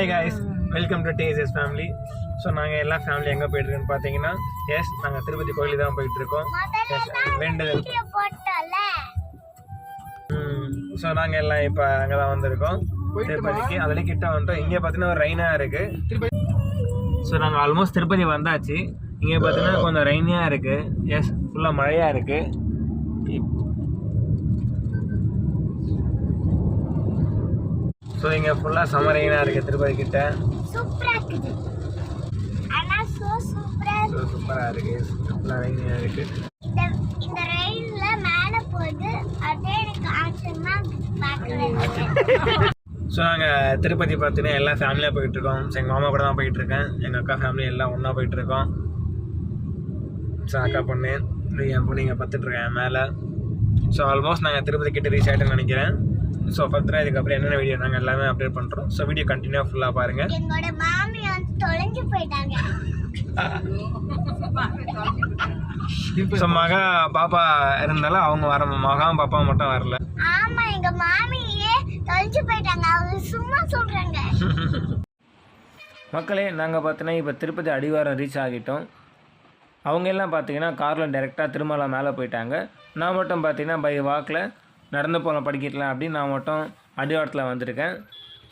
Hi guys, welcome to TDS family. So நாங்கள் எல்லா family எங்கே போயிட்டுருக்கோன்னு பார்த்தீங்கன்னா, எஸ் நாங்கள் திருப்பதி கோயிலுக்கு தான் போயிட்டுருக்கோம். வேண்டுதல். ஸோ நாங்கள் எல்லாம் இப்போ அங்கே தான் வந்திருக்கோம் திருப்பதிக்கு. அதில் கிட்ட வந்துட்டோம். இங்கே பார்த்தீங்கன்னா ஒரு ரெயினாக இருக்குது. ஸோ நாங்கள் ஆல்மோஸ்ட் திருப்பதி வந்தாச்சு. இங்கே பார்த்தீங்கன்னா கொஞ்சம் ரெயினியாக இருக்குது. எஸ், ஃபுல்லாக மழையாக இருக்குது. ஸோ இங்கே ஃபுல்லாக சம்மர் ரெயினாக இருக்குது திருப்பதி கிட்ட. சூப்பராக இருக்குது. ஃபுல்லாக ரெயினியாக இருக்குது. ஸோ நாங்கள் திருப்பதி பார்த்தீங்கன்னா எல்லா ஃபேமிலியாக போயிட்டுருக்கோம். ஸோ எங்கள் மாமா கூட தான் போயிட்டுருக்கேன். எங்கள் அக்கா ஃபேமிலி எல்லாம் ஒன்றா போயிட்டுருக்கோம். ஸோ அக்கா பொண்ணு என் பொண்ணு இங்கே பார்த்துட்ருக்கேன் மேலே. ஸோ ஆல்மோஸ்ட் நாங்கள் திருப்பதி கிட்ட ரீச் ஆகிட்டோன்னு நினைக்கிறேன். ஸோ ஃபர்தராக இதுக்கப்புறம் என்னென்ன வீடியோ நாங்கள் எல்லாமே அப்டேட் பண்ணுறோம். ஸோ வீடியோ கண்டினியூவாக ஃபுல்லாக பாருங்கள். ஸோ மகா பாப்பா இருந்தாலும் அவங்க வர மகா பாப்பா மட்டும் வரல. மக்களே, நாங்கள் பார்த்தீங்கன்னா இப்போ திருப்பதி அடிவாரம் ரீச் ஆகிட்டோம். அவங்க எல்லாம் பார்த்தீங்கன்னா காரில் டைரெக்டாக திருமலா மேலே போயிட்டாங்க. நான் மட்டும் பார்த்தீங்கன்னா பை வாக்கில் நடந்து போகலாம் படிக்கலாம் அப்படின்னு நான் மட்டும் அடிவாரத்தில் வந்திருக்கேன்.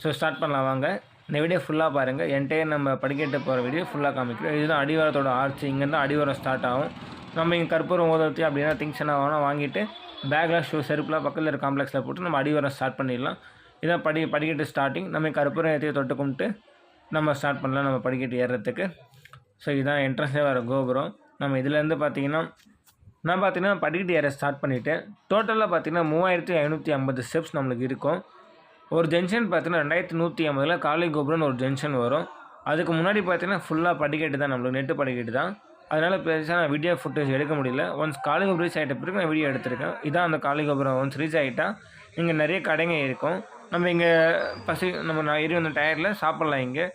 ஸோ ஸ்டார்ட் பண்ணலாம் வாங்க. இந்த வீடியோ ஃபுல்லாக பாருங்கள். என்கிட்ட நம்ம படிக்கட்டு போகிற வீடியோ ஃபுல்லாக காமிக்கிறோம். இதுதான் அடிவாரத்தோட ஆர்ச்சி. இங்கேருந்து அடிவாரம் ஸ்டார்ட் ஆகும். நம்ம இங்கே கற்பூரம் ஓதத்தி அப்படின்னா திங்ஸ் என்ன வாங்கினா வாங்கிட்டு பேக்கில் செருப்புலாம் பக்கத்தில் இருக்க காம்ப்ளெக்ஸில் போட்டு நம்ம அடிவாரம் ஸ்டார்ட் பண்ணிடலாம். இதான் படிக்கட்டு ஸ்டார்டிங். நம்ம கற்பூரம் ஏற்றி தொட்டு கும்பிட்டு நம்ம ஸ்டார்ட் பண்ணலாம் நம்ம படிக்கட்டு ஏறுறதுக்கு. ஸோ இதுதான் என்ட்ரன்ஸே வர கோபுரம். நம்ம இதிலேருந்து பார்த்தீங்கன்னா நான் பார்த்தீங்கன்னா படிக்கட்டு ஏற ஸ்டார்ட் பண்ணிவிட்டேன். டோட்டலாக பார்த்தீங்கன்னா 3550 ஸ்டெப்ஸ் நம்மளுக்கு இருக்கும். ஒரு ஜங்ஷன் பார்த்தீங்கன்னா 2150 காலை கோபுரம்னு ஒரு ஜங்ஷன் வரும். அதுக்கு முன்னாடி பார்த்தீங்கன்னா ஃபுல்லாக படிக்கட்டு தான், நம்மளுக்கு நெட்டு படிக்கட்டு தான். அதனால் பெருசாக நான் வீடியோ ஃபுட்டேஜ் எடுக்க முடியல. ஒன்ஸ் காலை கோபுரம் ரீச் ஆகிட்ட பிறகு நான் வீடியோ எடுத்திருக்கேன். இதான் அந்த காலை கோபுரம். ஒன்ஸ் ரீச் ஆகிட்டா இங்கே நிறைய கடைங்க இருக்கும். நம்ம இங்கே நம்ம ஏறி வந்த டயரில் சாப்பிட்லாம். இங்கே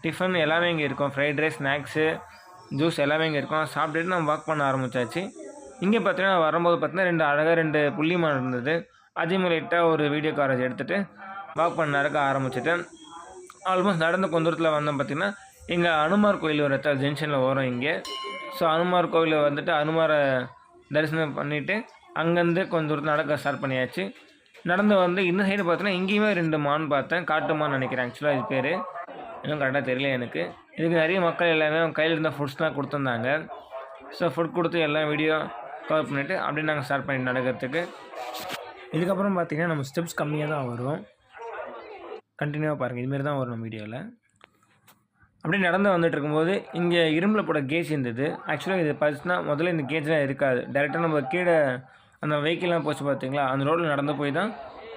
டிஃபன் எல்லாமே இங்கே இருக்கும். ஃப்ரைட் ரைஸ், ஸ்நாக்ஸு, ஜூஸ் எல்லாமே இங்கே இருக்கும். சாப்பிட்டுட்டு நம்ம வாக் பண்ண ஆரம்பித்தாச்சு. இங்கே பார்த்தீங்கன்னா வரும்போது பார்த்தீங்கன்னா 2 புள்ளிமான் இருந்தது. அதையும் லைட்டாக ஒரு வீடியோ கவரேஜ் எடுத்துகிட்டு வாக் பண்ண நடக்க ஆரம்பிச்சிட்டேன். ஆல்மோஸ்ட் நடந்த கொஞ்ச தூரத்தில் வந்தோம். பார்த்திங்கன்னா இங்கே அனுமார் கோயில் ஒரு இடத்துல ஜங்ஷனில் வரும் இங்கே. ஸோ அனுமார் கோயிலில் வந்துட்டு அனுமாரை தரிசனம் பண்ணிவிட்டு அங்கேருந்து கொஞ்சம் தூரத்தில் நடக்க ஸ்டார்ட் பண்ணியாச்சு. நடந்து வந்து இந்த சைடு பார்த்தீங்கன்னா இங்கேயுமே 2 மான் பார்த்தேன். காட்டுமான் நினைக்கிறேன் ஆக்சுவலாக இது பேர். இன்னும் கரெக்டாக தெரியல எனக்கு. இதுக்கு நிறைய மக்கள் எல்லாமே கையில் இருந்த ஃபுட்ஸ்லாம் கொடுத்துருந்தாங்க. ஸோ ஃபுட் கொடுத்து எல்லாம் வீடியோ கவர் பண்ணிவிட்டு அப்படியே நாங்கள் ஸ்டார்ட் பண்ணிட்டு நடக்கிறதுக்கு. இதுக்கப்புறம் பார்த்திங்கன்னா நம்ம ஸ்டெப்ஸ் கம்மியாக தான் வரும். கண்டினியூவாக பாருங்கள். இதுமாரி தான் வரும் நம்ம வீடியோவில். அப்படியே நடந்து வந்துட்டு இருக்கும்போது இங்கே இரும்பில் போட கேஜ் இருந்தது. ஆக்சுவலாக இது பார்த்துன்னா முதல்ல இந்த கேஜ்லாம் இருக்காது. டேரெக்டாக நம்ம கீழே அந்த வெஹிக்கிள்லாம் போச்சு பார்த்தீங்களா, அந்த ரோடில் நடந்து போய் தான்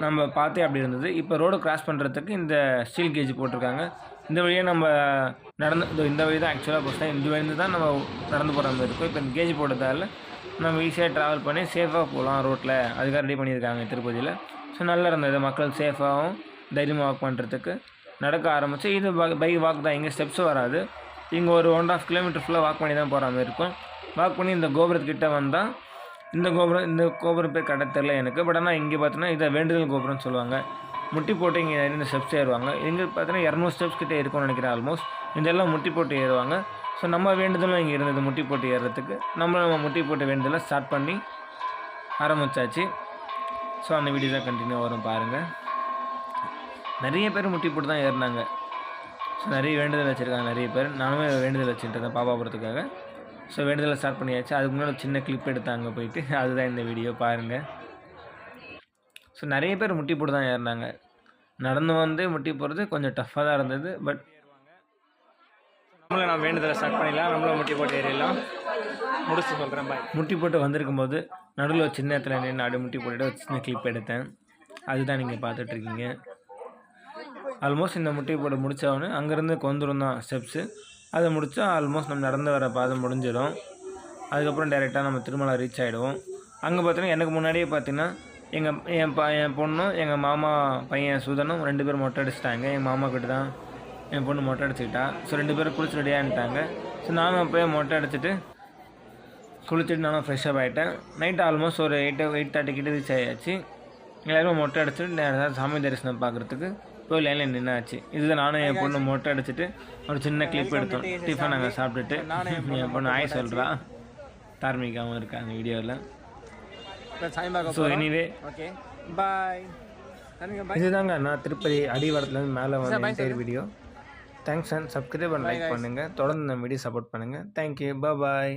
நம்ம பார்த்தே அப்படி இருந்தது. இப்போ ரோடு கிராஸ் பண்ணுறதுக்கு இந்த ஸ்டீல் கேஜ் போட்டிருக்காங்க. இந்த வழியாக நம்ம இந்த வழி தான் ஆக்சுவலாக போச்சு. இந்த வழி தான் நம்ம நடந்து போகிற மாதிரி இருக்கும். இப்போ இந்த கேஜ் போட்டதால் நம்ம ஈஸியாக ட்ராவல் பண்ணி சேஃபாக போகலாம் ரோட்டில். அதுக்காக ரெடி பண்ணியிருக்காங்க திருப்பதியில். ஸோ நல்லா இருந்தது. மக்கள் சேஃபாகவும் தைரியமாக வாக் பண்ணுறதுக்கு நடக்க ஆரம்பித்து. இது பை வாக் தான். இங்கே ஸ்டெப்ஸும் வராது. இங்கே ஒரு 1.5 கிலோமீட்டர் ஃபுல்லாக வாக் பண்ணி தான் போகிற மாதிரி இருக்கும். வாக் பண்ணி இந்த கோபுரத்துக்கிட்ட வந்தால் இந்த கோபுரம் பேர் கடை தெரில எனக்கு. பட் ஆனால் இங்கே பார்த்தீங்கன்னா இதை வேண்டுதல் கோபுரம்னு சொல்லுவாங்க. முட்டி போட்டு இங்கே நிறைய ஸ்டெப்ஸ் ஏறுவாங்க. இங்கே பார்த்தீங்கன்னா 200 ஸ்டெப்ஸ் கிட்டே இருக்கும்னு நினைக்கிறேன் ஆல்மோஸ்ட். இதெல்லாம் முட்டி போட்டு ஏறுவாங்க. ஸோ நம்ம வேண்டுதலும் இங்கே இருந்தது முட்டி போட்டு ஏறுறதுக்கு. நம்ம முட்டி போட்டு வேண்டுதலை ஸ்டார்ட் பண்ணி ஆரம்பித்தாச்சு. ஸோ அந்த வீடியோ தான் கண்டினியூ வரும் பாருங்கள். நிறைய பேர் முட்டி போட்டு தான் ஏறினாங்க. ஸோ நிறைய வேண்டுதல் வச்சுருக்காங்க நிறைய பேர். நானுமே வேண்டுதல் வச்சுருக்கேன் பாப்பா போகிறதுக்காக. ஸோ வேண்டுதலை ஸ்டார்ட் பண்ணியாச்சு. அதுக்கு முன்னாடி சின்ன கிளிப் எடுத்தாங்க போயிட்டு. அதுதான் இந்த வீடியோ பாருங்கள். ஸோ நிறைய பேர் முட்டி போட்டு தான் ஏறினாங்க. நடந்து வந்து முட்டி போகிறது கொஞ்சம் டஃப்பாக தான் இருந்தது. பட் நம்மளை நான் வேண்டுதலை ஸ்டார்ட் பண்ணிடலாம். நம்மளும் முட்டி போட்டு ஏறிடலாம். முடிச்சு சொல்கிறேன் பாய். முட்டி போட்டு வந்திருக்கும் போது நடுவில் ஒரு சின்ன இடத்துல நின்று அப்படி முட்டி போட்டுட்டு ஒரு சின்ன கிளிப் எடுத்தேன். அதுதான் நீங்கள் பார்த்துட்ருக்கீங்க. ஆல்மோஸ்ட் இந்த முட்டி போட்டு முடித்தவொடனே அங்கேருந்து கொந்துரும் தான் ஸ்டெப்ஸு. அதை முடித்தா ஆல்மோஸ்ட் நம்ம நடந்து வர பாதை முடிஞ்சிடும். அதுக்கப்புறம் டைரெக்டாக நம்ம திருமலா ரீச் ஆகிடுவோம். அங்கே பார்த்தீங்கன்னா எனக்கு முன்னாடியே பார்த்தீங்கன்னா என் பொண்ணும் எங்கள் மாமா பையன் சுதனும் 2 பேர் மொட்டை அடிச்சிட்டாங்க. என் மாமா கிட்ட தான் என் பொண்ணு மொட்டை அடிச்சுக்கிட்டா. ஸோ 2 பேரும் குளிச்சு ரெடியாகிட்டாங்க. ஸோ நானும் அப்போயே மொட்டை அடிச்சுட்டு குளிச்சுட்டு நானும் ஃப்ரெஷ்ஷப் ஆகிட்டேன். நைட்டு ஆல்மோஸ்ட் ஒரு 8:30 கிட்ட ரீச் ஆகியாச்சு. எல்லோரும் மொட்டை அடிச்சுட்டு சாமி தரிசனம் பார்க்குறதுக்கு போய் லைனில் நின்னாச்சு. இதுதான் நானும் என் பொண்ணு மொட்டை அடிச்சுட்டு ஒரு சின்ன கிளிப் எடுத்தோம். டிஃபன் நாங்கள் சாப்பிட்டுட்டு என் பொண்ணு ஆய் சொல்கிறா. தார்மிகாவும் இருக்காங்க வீடியோவில். So anyway okay bye. இதுதாங்க நான் திருப்பதி அடிவாரத்துலேருந்து மேலே வந்து video. Thanks and subscribe and like பண்ணுங்கள். தொடர்ந்து நம்ம வீடியோ சப்போர்ட் பண்ணுங்கள். தேங்க்யூ. பாய்.